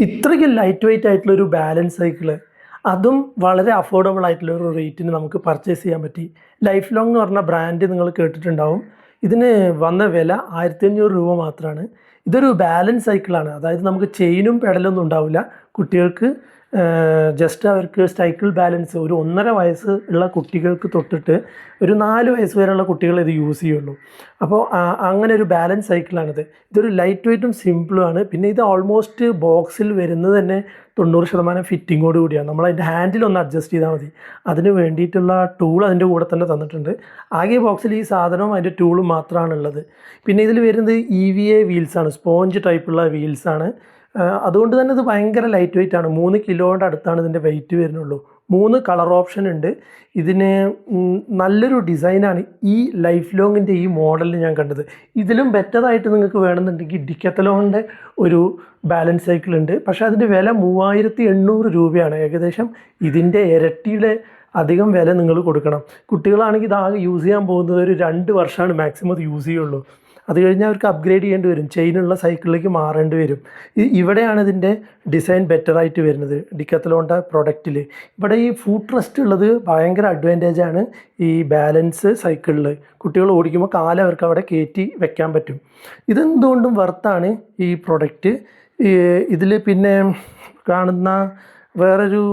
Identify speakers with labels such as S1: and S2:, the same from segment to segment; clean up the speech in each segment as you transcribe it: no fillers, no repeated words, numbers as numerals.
S1: ഇത്രയ്ക്ക് light weight ആയിട്ടുള്ളൊരു balance cycle, അതും വളരെ അഫോർഡബിൾ ആയിട്ടുള്ളൊരു റേറ്റിന് നമുക്ക് പർച്ചേസ് ചെയ്യാൻ പറ്റി. ലൈഫ് ലോങ് എന്ന് പറഞ്ഞ ബ്രാൻഡ് നിങ്ങൾ കേട്ടിട്ടുണ്ടാവും. ഇതിന് വന്ന വില 1500 മാത്രമാണ്. ഇതൊരു ബാലൻസ് സൈക്കിളാണ്, അതായത് നമുക്ക് ചെയിനും പെഡലൊന്നും ഉണ്ടാവില്ല. കുട്ടികൾക്ക് ജസ്റ്റ് അവർക്ക് സൈക്കിൾ ബാലൻസ് ഒരു 1.5 വയസ്സ് ഉള്ള കുട്ടികൾക്ക് തൊട്ടിട്ട് ഒരു 4 വയസ്സ് വരെയുള്ള കുട്ടികൾ ഇത് യൂസ് ചെയ്യുള്ളൂ. അപ്പോൾ അങ്ങനെ ഒരു ബാലൻസ് സൈക്കിളാണിത്. ഇതൊരു ലൈറ്റ് വെയ്റ്റും സിമ്പിളുമാണ്. പിന്നെ ഇത് ഓൾമോസ്റ്റ് ബോക്സിൽ വരുന്നത് തന്നെ 90% ഫിറ്റിങ്ങോട് കൂടിയാണ്. നമ്മൾ അതിൻ്റെ ഹാൻഡിലൊന്ന് അഡ്ജസ്റ്റ് ചെയ്താൽ മതി. അതിന് വേണ്ടിയിട്ടുള്ള ടൂൾ അതിൻ്റെ കൂടെ തന്നെ തന്നിട്ടുണ്ട്. ആകെ ബോക്സിൽ ഈ സാധനവും അതിൻ്റെ ടൂളും മാത്രമാണുള്ളത്. പിന്നെ ഇതിൽ വരുന്നത് EVA വീൽസാണ്, സ്പോഞ്ച് ടൈപ്പുള്ള വീൽസാണ്. അതുകൊണ്ട് തന്നെ ഇത് ഭയങ്കര ലൈറ്റ് വെയിറ്റ് ആണ്. 3 കിലോയുടെ അടുത്താണ് ഇതിൻ്റെ വെയിറ്റ് വരുന്നുള്ളൂ. 3 കളർ ഓപ്ഷൻ ഉണ്ട്. ഇതിന് നല്ലൊരു ഡിസൈനാണ് ഈ ലൈഫ് ലോങ്ങിൻ്റെ ഈ മോഡലിൽ ഞാൻ കണ്ടത്. ഇതിലും ബെറ്ററായിട്ട് നിങ്ങൾക്ക് വേണമെന്നുണ്ടെങ്കിൽ ഡിക്കത്തലോണിൻ്റെ ഒരു ബാലൻസ് സൈക്കിൾ ഉണ്ട്. പക്ഷേ അതിൻ്റെ വില 3800 രൂപയാണ്. ഏകദേശം ഇതിൻ്റെ ഇരട്ടിയുടെ അധികം വില നിങ്ങൾ കൊടുക്കണം. കുട്ടികളാണെങ്കിൽ ഇതാകെ യൂസ് ചെയ്യാൻ പോകുന്നത് ഒരു 2 വർഷമാണ് മാക്സിമം അത് യൂസ് ചെയ്യുള്ളൂ. അത് കഴിഞ്ഞാൽ അവർക്ക് അപ്ഗ്രേഡ് ചെയ്യേണ്ടി വരും, ചെയിനുള്ള സൈക്കിളിലേക്ക് മാറേണ്ടി വരും. ഇവിടെയാണ് ഇതിൻ്റെ ഡിസൈൻ ബെറ്ററായിട്ട് വരുന്നത് ഡിക്കത്തലോണിൻ്റെ പ്രൊഡക്റ്റിൽ. ഇവിടെ ഈ ഫൂട്ട് റെസ്റ്റ് ഉള്ളത് ഭയങ്കര അഡ്വാൻറ്റേജാണ് ഈ ബാലൻസ് സൈക്കിളിൽ. കുട്ടികൾ ഓടിക്കുമ്പോൾ കാല് അവർക്ക് അവിടെ കയറ്റി വെക്കാൻ പറ്റും. ഇതെന്തുകൊണ്ടും വർത്താണ് ഈ പ്രൊഡക്റ്റ്. ഇതിൽ പിന്നെ കാണുന്ന വേറൊരു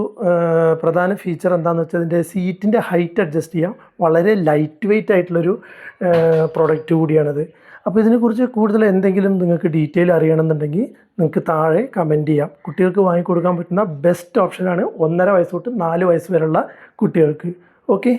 S1: പ്രധാന ഫീച്ചർ എന്താണെന്ന് വെച്ചാൽ ഇതിൻ്റെ സീറ്റിൻ്റെ ഹൈറ്റ് അഡ്ജസ്റ്റ് ചെയ്യാം. വളരെ ലൈറ്റ് വെയ്റ്റ് ആയിട്ടുള്ളൊരു പ്രൊഡക്റ്റ് കൂടിയാണിത്. അപ്പോൾ ഇതിനെക്കുറിച്ച് കൂടുതൽ എന്തെങ്കിലും നിങ്ങൾക്ക് ഡീറ്റെയിൽ അറിയണമെന്നുണ്ടെങ്കിൽ നിങ്ങൾക്ക് താഴെ കമൻറ്റ് ചെയ്യാം. കുട്ടികൾക്ക് വാങ്ങിക്കൊടുക്കാൻ പറ്റുന്ന ബെസ്റ്റ് ഓപ്ഷനാണ് 1.5 വയസ്സ് തൊട്ട് 4 വയസ്സ് വരെയുള്ള കുട്ടികൾക്ക്. ഓക്കെ.